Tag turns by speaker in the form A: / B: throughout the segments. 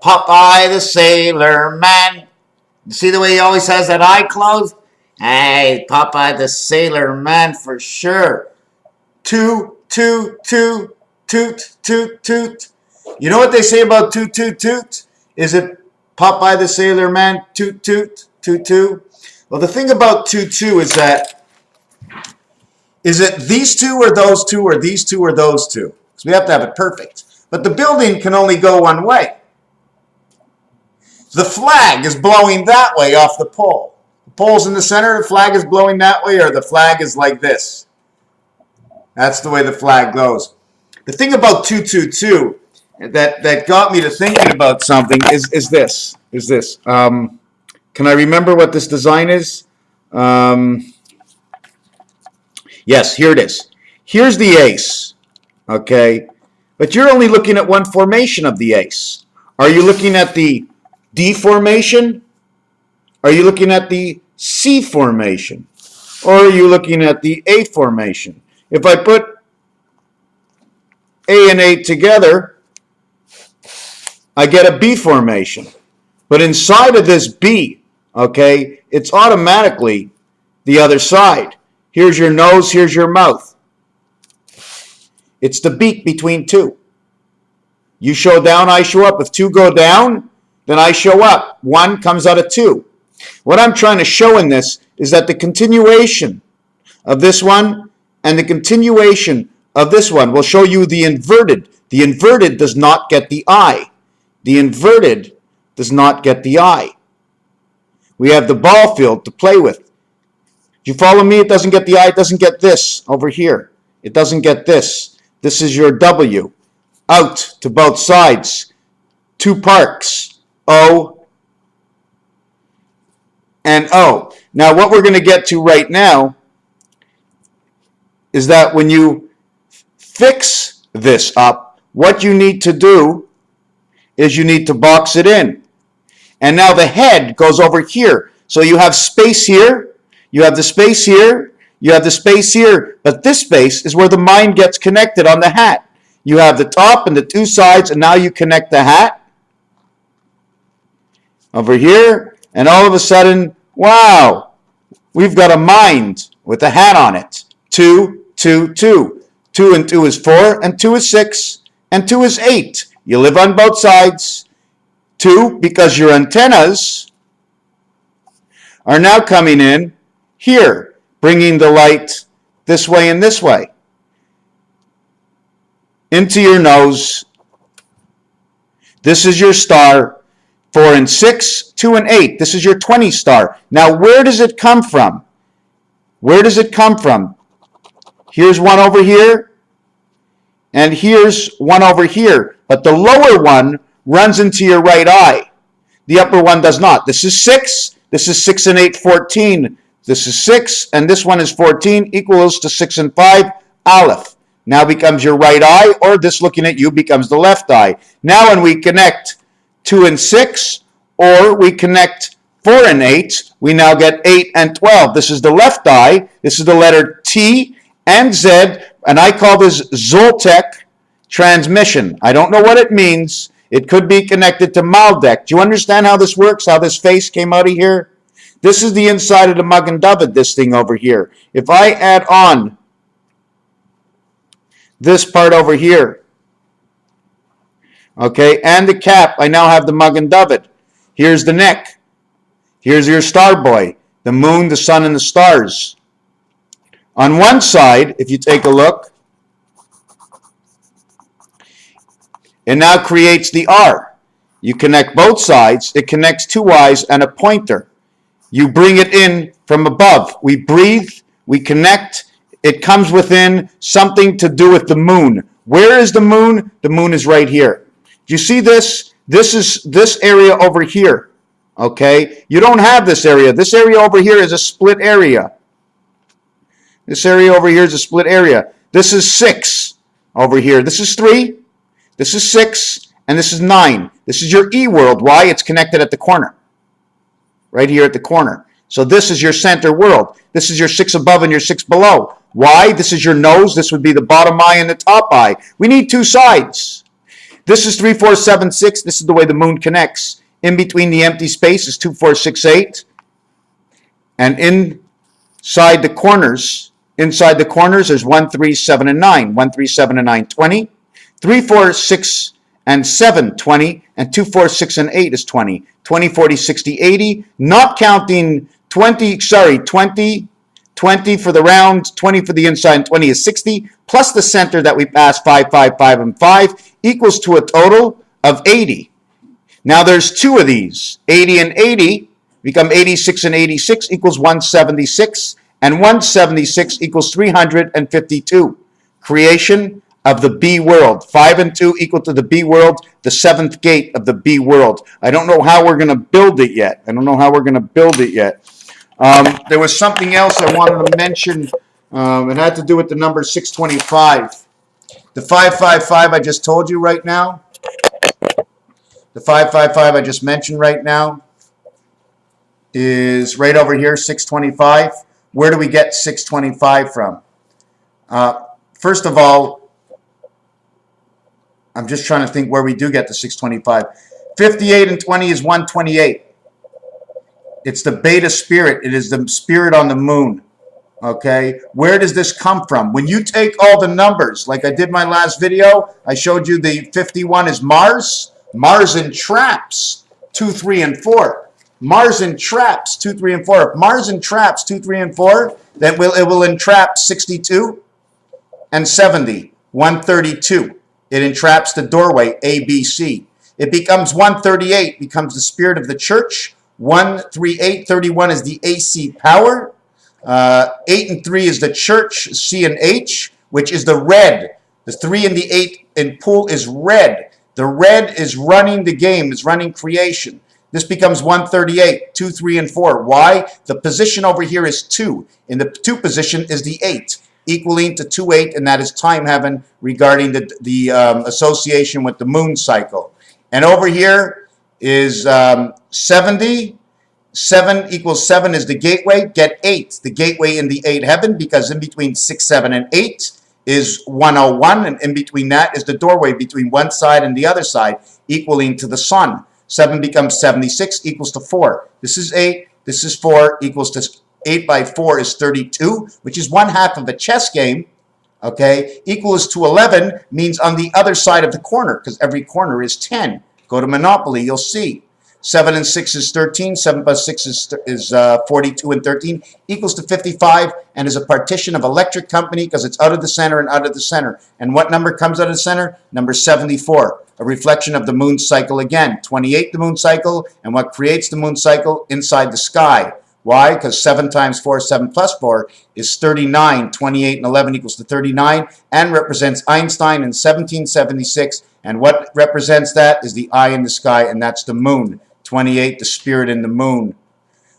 A: Popeye the Sailor Man. See the way he always has that eye closed? Hey, Popeye the Sailor Man for sure. Toot, toot, toot, toot, toot, toot. You know what they say about toot, toot, toot? Is it Popeye the Sailor Man, toot, toot, toot, toot? Well, the thing about toot, toot is it these two or those two or these two or those two? Because we have to have it perfect. But the building can only go one way. The flag is blowing that way off the pole. The pole's in the center, the flag is blowing that way, or the flag is like this. That's the way the flag goes. The thing about 222 that got me to thinking about something is this. Can I remember what this design is? Yes, here it is. Here's the ace, okay? But you're only looking at one formation of the ace. Are you looking at the D formation? Are you looking at the C formation? Or are you looking at the A formation? If I put A and A together, I get a B formation. But inside of this B, okay, it's automatically the other side. Here's your nose, here's your mouth. It's the beak between two. You show down, I show up. If two go down, then I show up. One comes out of two. What I'm trying to show in this is that the continuation of this one and the continuation of this one will show you the inverted. The inverted does not get the I. The inverted does not get the I. We have the ball field to play with. Do you follow me? It doesn't get the I. It doesn't get this over here. It doesn't get this. This is your W. Out to both sides. Two parks. O and O. Now what we're going to get to right now is that when you fix this up, what you need to do is you need to box it in. And now the head goes over here. So you have space here, you have the space here, you have the space here, but this space is where the mind gets connected on the hat. You have the top and the two sides, and now you connect the hat over here, and all of a sudden, wow, we've got a mind with a hat on it. 2, 2, 2. 2 and 2 is 4, and 2 is 6, and 2 is 8. You live on both sides. 2, because your antennas are now coming in here, bringing the light this way and this way into your nose. This is your star. 4 and 6, 2 and 8. This is your 20 star. Now, where does it come from? Where does it come from? Here's one over here, and here's one over here. But the lower one runs into your right eye. The upper one does not. This is 6. This is 6 and 8, 14. This is 6, and this one is 14, equals to 6 and 5, Aleph. Now becomes your right eye, or this looking at you becomes the left eye. Now when we connect 2 and 6, or we connect 4 and 8, we now get 8 and 12. This is the left eye. This is the letter T and Z, and I call this Zoltec transmission. I don't know what it means. It could be connected to Maldek. Do you understand how this works, how this face came out of here? This is the inside of the Magen David, this thing over here. If I add on this part over here, okay, and the cap, I now have the Magen David. Here's the neck. Here's your star boy, the moon, the sun, and the stars. On one side, if you take a look, it now creates the R. You connect both sides. It connects two eyes and a pointer. You bring it in from above. We breathe. We connect. It comes within something to do with the moon. Where is the moon? The moon is right here. Do you see this? This is this area over here. Okay? You don't have this area. This area over here is a split area. This area over here is a split area. This is 6 over here. This is 3. This is 6. And this is 9. This is your E world. Why? It's connected at the corner. Right here at the corner. So this is your center world. This is your 6 above and your 6 below. Why? This is your nose. This would be the bottom eye and the top eye. We need two sides. This is 3, 4, 7, 6. This is the way the moon connects. In between the empty space is 2, 4, 6, 8. And inside the corners there's 1, 3, 7, and 9. 1, 3, 7, and 9, 20. 3, 4, 6, and 7, 20. And 2, 4, 6, and 8 is 20. 20, 40, 60, 80. Not counting 20 for the round, 20 for the inside, and 20 is 60. Plus the center that we passed, 5, 5, 5, and 5, equals to a total of 80. Now there's two of these. 80 and 80 become 86 and 86 equals 176. And 176 equals 352. Creation of the B world. 5 and 2 equal to the B world, the seventh gate of the B world. I don't know how we're going to build it yet. There was something else I wanted to mention. It had to do with the number 625. The 555 I just told you right now. The 555 I just mentioned right now is right over here, 625. Where do we get 625 from? First of all, I'm just trying to think where we do get the 625. 58 and 20 is 128. It's the beta spirit. It is the spirit on the moon. Okay? Where does this come from? When you take all the numbers, like I did my last video, I showed you the 51 is Mars. Mars entraps 2, 3, and 4. Mars entraps 2, 3, and 4. If Mars entraps 2, 3, and 4, then it will entrap 62 and 70, 132. It entraps the doorway, A, B, C. It becomes 138, becomes the spirit of the church. 138, 31 is the AC power. 8 and 3 is the church, C and H, which is the red. The 3 and the 8 in pool is red. The red is running the game, is running creation. This becomes 138, 2, 3, and 4. Why? The position over here is 2. In the 2 position is the 8, equaling to 2, 8, and that is time heaven regarding the association with the moon cycle. And over here is 70. 7 equals 7 is the gateway. Get 8, the gateway in the 8 heaven, because in between 6, 7, and 8 is 101, and in between that is the doorway between one side and the other side, equaling to the sun. 7 becomes 76, equals to 4. This is 8, this is 4, equals to 8 by 4 is 32, which is 1/2 of a chess game, okay? Equals to 11 means on the other side of the corner, because every corner is 10. Go to Monopoly, you'll see. 7 and 6 is 13, 7 plus 6 is 42 and 13, equals to 55, and is a partition of electric company because it's out of the center and out of the center. And what number comes out of the center? Number 74, a reflection of the moon cycle again. 28, the moon cycle, and what creates the moon cycle? Inside the sky. Why? Because 7 times 4, 7 plus 4 is 39. 28 and 11 equals to 39, and represents Einstein in 1776. And what represents that is the eye in the sky, and that's the moon. 28, the spirit in the moon.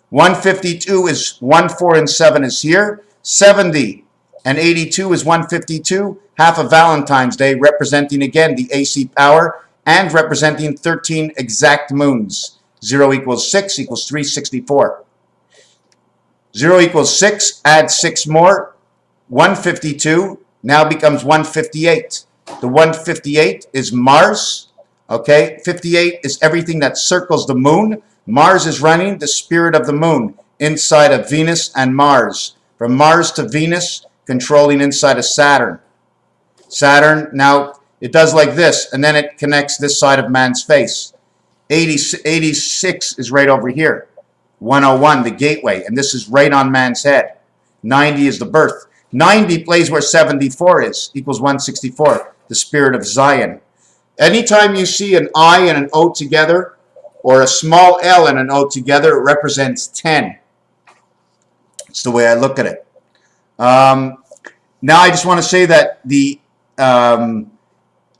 A: 152 is 1, 4, and 7 is here. 70 and 82 is 152, half of Valentine's Day, representing again the AC power and representing 13 exact moons. 0 equals 6 equals 364. 0 equals 6, add 6 more. 152 now becomes 158. The 158 is Mars. Okay, 58 is everything that circles the moon. Mars is running the spirit of the moon inside of Venus and Mars. From Mars to Venus, controlling inside of Saturn. Saturn, now it does like this, and then it connects this side of man's face. 86 is right over here. 101, the gateway, and this is right on man's head. 90 is the birth. 90 plays where 74 is, equals 164, the spirit of Zion. Anytime you see an I and an O together, or a small L and an O together, it represents 10. It's the way I look at it. Now I just want to say that the,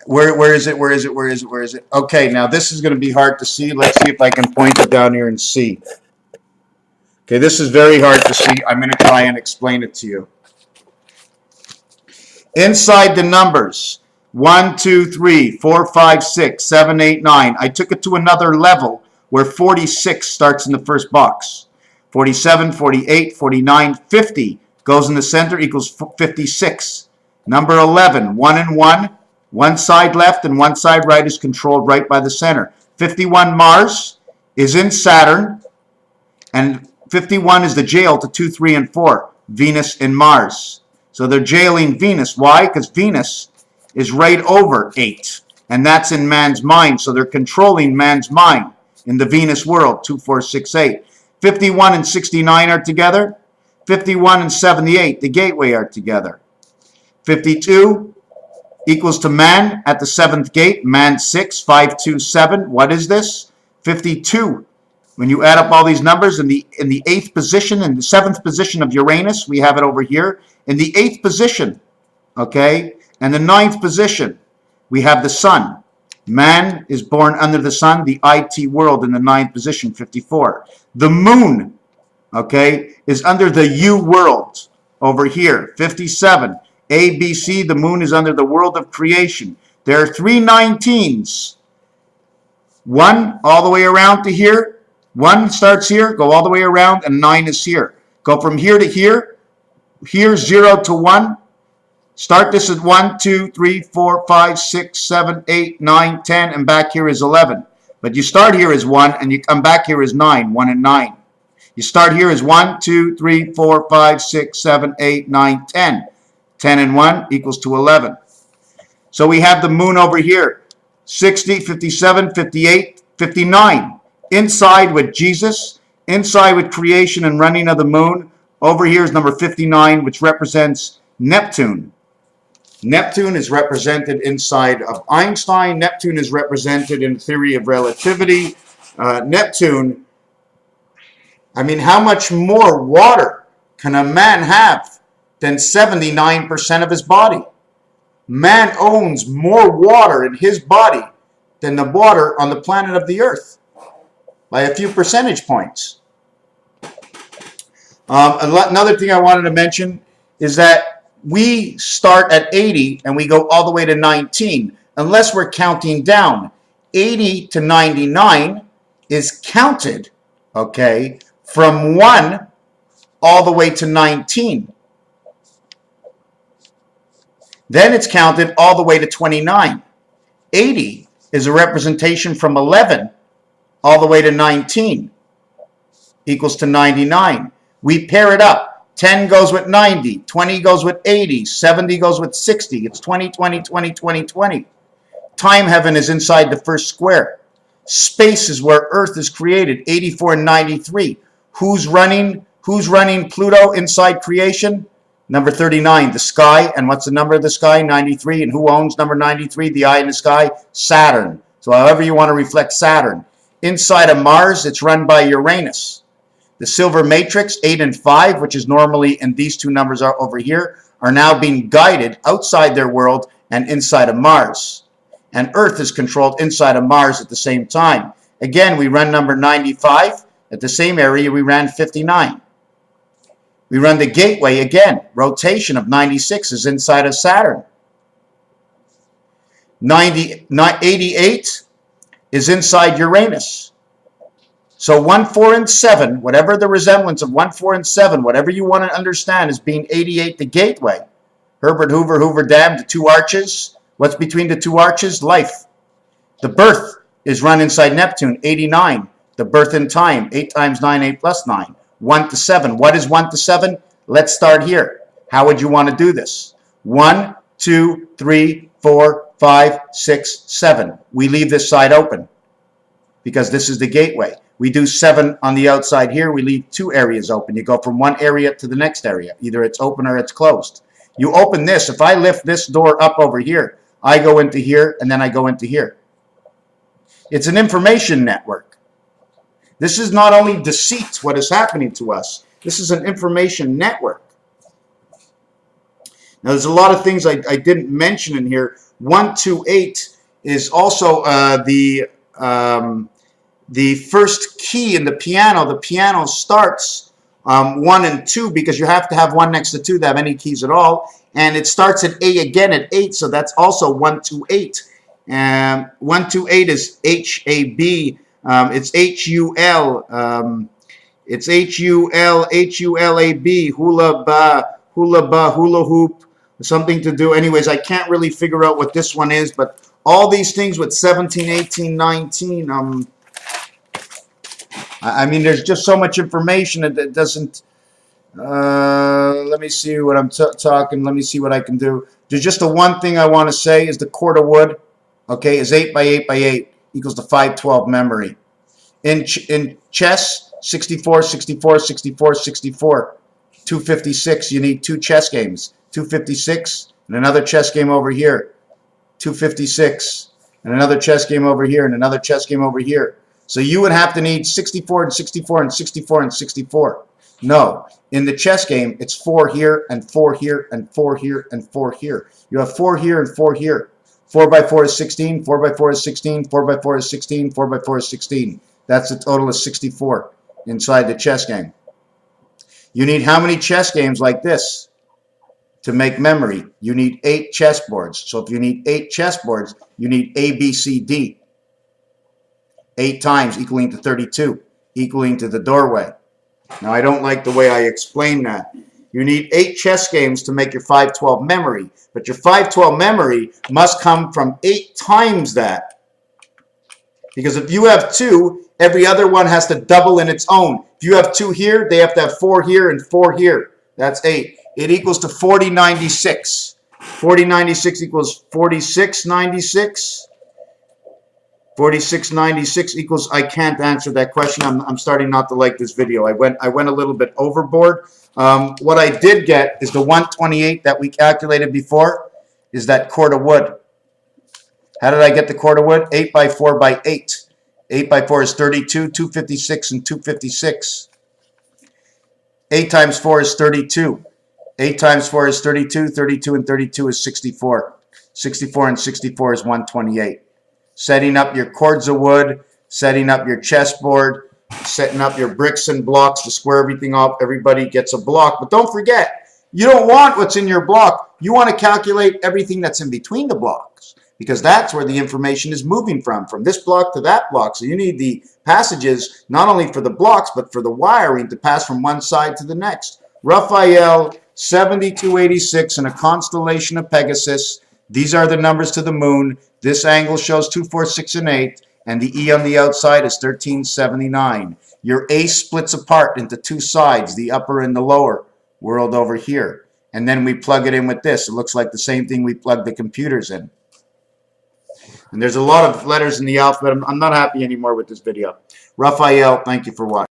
A: where is it? Okay, now this is going to be hard to see. Let's see if I can point it down here and see. Okay, this is very hard to see. I'm going to try and explain it to you. Inside the numbers, 1, 2, 3, 4, 5, 6, 7, 8, 9. I took it to another level where 46 starts in the first box. 47, 48, 49, 50 goes in the center, equals 56. Number 11, 1 and 1 One side left and one side right is controlled right by the center. 51 Mars is in Saturn, and 51 is the jail to 2, 3, and 4, Venus and Mars. So they're jailing Venus. Why? Because Venus is right over 8, and that's in man's mind. So they're controlling man's mind in the Venus world, 2, 4, 6, 8. 51 and 69 are together. 51 and 78, the gateway, are together. 52 equals to man at the 7th gate, man 6, 5, 2, 7. What is this? 52. When you add up all these numbers in the 8th position, in the 7th position of Uranus, we have it over here. In the 8th position, okay, and the 9th position, we have the sun. Man is born under the sun, the IT world, in the 9th position, 54. The moon, okay, is under the U world over here, 57. A, B, C, the moon is under the world of creation. There are 3 19s. 1 all the way around to here. 1 starts here, go all the way around, and 9 is here. Go from here to here. Here, 0 to 1. Start this at 1, 2, 3, 4, 5, 6, 7, 8, 9, 10, and back here is 11. But you start here as 1, and you come back here as 9, 1 and 9. You start here as 1, 2, 3, 4, 5, 6, 7, 8, 9, 10. 10 and 1 equals to 11. So we have the moon over here, 60, 57, 58, 59. Inside with Jesus, inside with creation and running of the moon. Over here is number 59, which represents Neptune. Neptune is represented inside of Einstein. Neptune is represented in theory of relativity. Neptune, I mean, how much more water can a man have than 79% of his body? Man owns more water in his body than the water on the planet of the Earth by a few percentage points. Another thing I wanted to mention is that we start at 80 and we go all the way to 19, unless we're counting down. 80 to 99 is counted, okay, from 1 all the way to 19. Then it's counted all the way to 29. 80 is a representation from 11 all the way to 19, equals to 99. We pair it up. 10 goes with 90, 20 goes with 80, 70 goes with 60. It's 20, 20, 20, 20, 20. Time heaven is inside the first square. Space is where Earth is created, 84 and 93. Who's running Pluto inside creation? Number 39, the sky. And what's the number of the sky? 93. And who owns number 93? The eye in the sky? Saturn. So however you want to reflect Saturn. Inside of Mars, it's run by Uranus. The silver matrix, 8 and 5, which is normally, and these two numbers are over here, are now being guided outside their world and inside of Mars. And Earth is controlled inside of Mars at the same time. Again, we run number 95. At the same area, we ran 59. We run the gateway again. Rotation of 96 is inside of Saturn. 88 is inside Uranus. So 1, 4, and 7, whatever the resemblance of 1, 4, and 7, whatever you want to understand as being 88 the gateway. Herbert Hoover, Hoover Dam, the 2 arches. What's between the 2 arches? Life. The birth is run inside Neptune, 89. The birth in time, 8 times 9, 8 plus 9. 1 to 7. What is 1 to 7? Let's start here. How would you want to do this? 1, 2, 3, 4, 5, 6, 7. We leave this side open because this is the gateway. We do 7 on the outside here. We leave 2 areas open. You go from one area to the next area. Either it's open or it's closed. You open this. If I lift this door up over here, I go into here and then I go into here. It's an information network. This is not only deceit, what is happening to us. This is an information network. Now, there's a lot of things I didn't mention in here. 1, 2, 8 is also the first key in the piano. The piano starts 1 and 2 because you have to have 1 next to 2 to have any keys at all. And it starts at A again at 8, so that's also 1, 2, 8. 1, 2, 8 is H-A-B. It's H-U-L. It's H-U-L, H-U-L-A-B. Hula ba, hula hoop, something to do. Anyways, I can't really figure out what this one is, but all these things with 17, 18, 19, I mean, there's just so much information that it doesn't. Let me see what I'm talking. Let me see what I can do. There's just the one thing I want to say is the cord of wood, okay, is 8 by 8 by 8 equals to 512 memory. In chess, 64, 64, 64, 64. 256, you need 2 chess games. 256, and another chess game over here. 256, and another chess game over here, and another chess game over here. So you would have to need 64 and 64 and 64 and 64. No, in the chess game, it's 4 here and 4 here and 4 here and 4 here. You have 4 here and 4 here. 4 by 4 is 16, 4 by 4 is 16, 4 by 4 is 16, 4 by 4 is 16. That's a total of 64 inside the chess game. You need how many chess games like this to make memory? You need 8 chessboards. So if you need 8 chessboards, you need A, B, C, D. 8 times equaling to 32, equaling to the doorway. Now, I don't like the way I explain that. You need 8 chess games to make your 512 memory, but your 512 memory must come from 8 times that. Because if you have 2, every other one has to double in its own. If you have 2 here, they have to have 4 here and 4 here. That's 8. It equals to 4096. 4096 equals 4696. 4696 equals, I can't answer that question. I'm starting not to like this video. I went a little bit overboard. What I did get is the 128 that we calculated before is that cord of wood. How did I get the cord of wood? 8 by 4 by 8. 8 by 4 is 32, 256 and 256. 8 times 4 is 32. 8 times 4 is 32. 32 and 32 is 64. 64 and 64 is 128. Setting up your cords of wood, setting up your chessboard, setting up your bricks and blocks to square everything up. Everybody gets a block. But don't forget, you don't want what's in your block. You want to calculate everything that's in between the blocks, because that's where the information is moving from this block to that block. So you need the passages not only for the blocks, but for the wiring to pass from one side to the next. Raphael, 7286 in a constellation of Pegasus. These are the numbers to the moon. This angle shows 2, 4, 6, and 8, and the E on the outside is 1379. Your A splits apart into 2 sides, the upper and the lower world over here. And then we plug it in with this. It looks like the same thing we plug the computers in. And there's a lot of letters in the alphabet. I'm not happy anymore with this video. Raphael, thank you for watching.